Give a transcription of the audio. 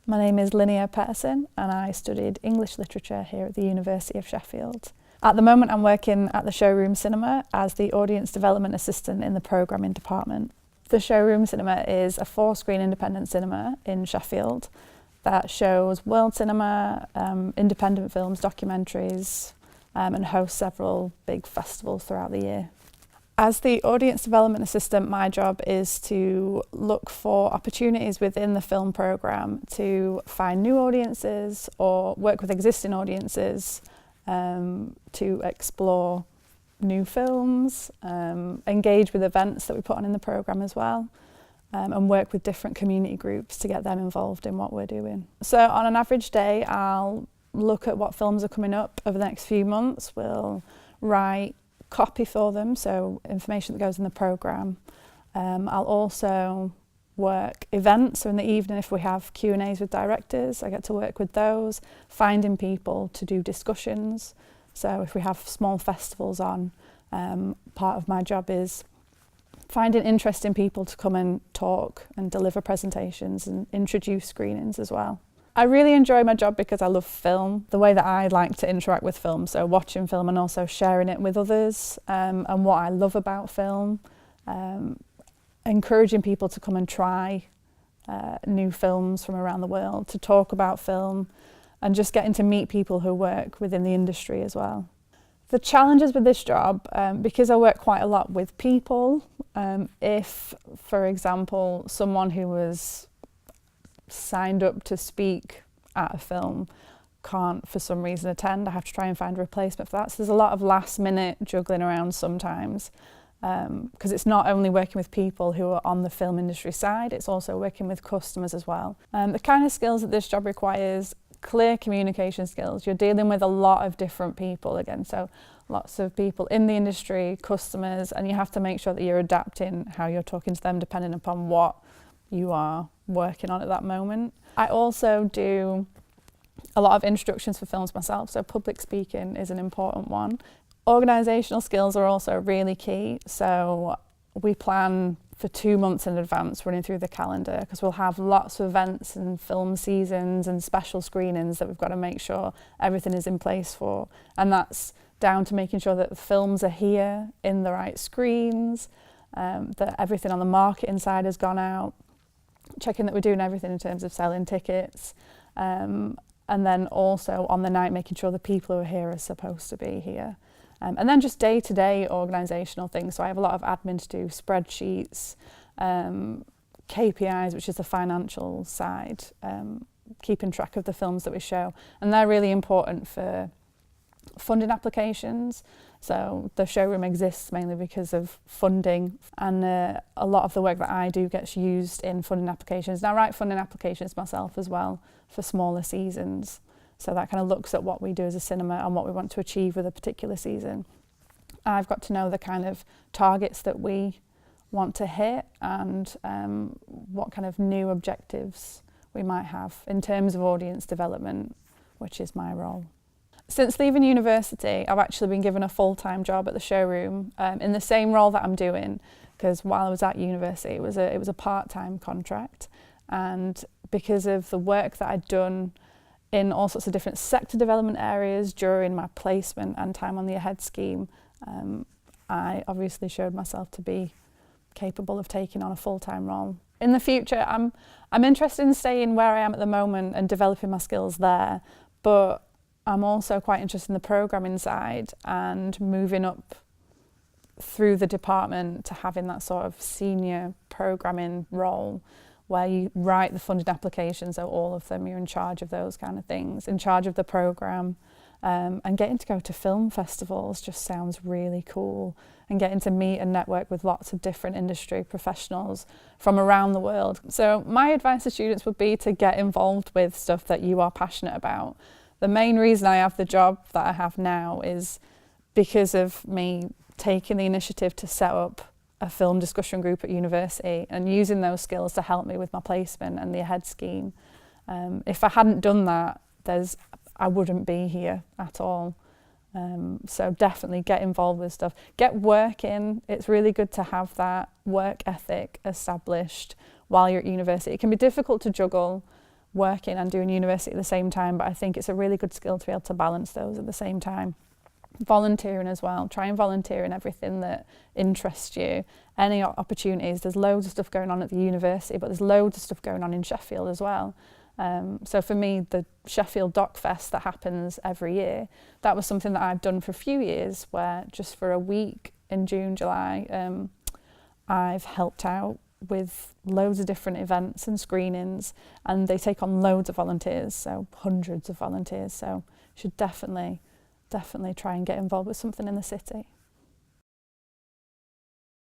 My name is Linnea and I studied English literature here at the University of Sheffield. At the moment I'm working at the Showroom Cinema as the Audience Development Assistant in the Programming Department. The Showroom Cinema is a 4-screen independent cinema in Sheffield that shows world cinema, independent films, documentaries, and hosts several big festivals throughout the year. As the Audience Development Assistant, my job is to look for opportunities within the film programme to find new audiences or work with existing audiences to explore new films, engage with events that we put on in the programme as well, and work with different community groups to get them involved in what we're doing. So on an average day, I'll look at what films are coming up over the next few months. We'll write copy for them, so information that goes in the programme. I'll also work events, so in the evening if we have Q&As with directors, I get to work with those, finding people to do discussions. So if we have small festivals on, part of my job is finding interesting people to come and talk and deliver presentations and introduce screenings as well. I really enjoy my job because I love film, the way that I like to interact with film, so watching film and also sharing it with others, and what I love about film, encouraging people to come and try new films from around the world, to talk about film, and just getting to meet people who work within the industry as well. The challenges with this job, because I work quite a lot with people, if, for example, someone who was signed up to speak at a film can't for some reason attend, I have to try and find a replacement for that. So there's a lot of last minute juggling around sometimes, because it's not only working with people who are on the film industry side, it's also working with customers as well. The kind of skills that this job requires: clear communication skills. You're dealing with a lot of different people again, so lots of people in the industry, customers, and you have to make sure that you're adapting how you're talking to them depending upon what you are working on at that moment. I also do a lot of introductions for films myself, so public speaking is an important one. Organisational skills are also really key, so we plan for 2 months in advance running through the calendar, because we'll have lots of events and film seasons and special screenings that we've got to make sure everything is in place for, and that's down to making sure that the films are here in the right screens, that everything on the marketing side has gone out, checking that we're doing everything in terms of selling tickets, and then also on the night making sure the people who are here are supposed to be here. And then just day-to-day organisational things. So I have a lot of admin to do, spreadsheets, KPIs, which is the financial side, keeping track of the films that we show. And they're really important for funding applications. So the showroom exists mainly because of funding, and a lot of the work that I do gets used in funding applications. And I write funding applications myself as well for smaller seasons. So that kind of looks at what we do as a cinema and what we want to achieve with a particular season. I've got to know the kind of targets that we want to hit and what kind of new objectives we might have in terms of audience development, which is my role. Since leaving university, I've actually been given a full-time job at the showroom in the same role that I'm doing, because while I was at university, it was a part-time contract, and because of the work that I'd done in all sorts of different sector development areas during my placement and time on the Ahead scheme, I obviously showed myself to be capable of taking on a full-time role. In the future, I'm interested in staying where I am at the moment and developing my skills there, but I'm also quite interested in the programming side and moving up through the department to having that sort of senior programming role where you write the funded applications, so all of them, you're in charge of those kind of things, in charge of the programme, and getting to go to film festivals just sounds really cool, and getting to meet and network with lots of different industry professionals from around the world. So my advice to students would be to get involved with stuff that you are passionate about. The main reason I have the job that I have now is because of me taking the initiative to set up a film discussion group at university and using those skills to help me with my placement and the Ahead scheme. If I hadn't done that, I wouldn't be here at all. So definitely get involved with stuff. Get working. It's really good to have that work ethic established while you're at university. It can be difficult to juggle working and doing university at the same time, but I think it's a really good skill to be able to balance those at the same time. Volunteering as well. Try and volunteer in everything that interests you. Any opportunities. There's loads of stuff going on at the university, but there's loads of stuff going on in Sheffield as well. So for me, the Sheffield Doc Fest that happens every year, that was something that I've done for a few years, where just for a week in June, July, I've helped out with loads of different events and screenings, and they take on loads of volunteers, so hundreds of volunteers. So you should definitely try and get involved with something in the city.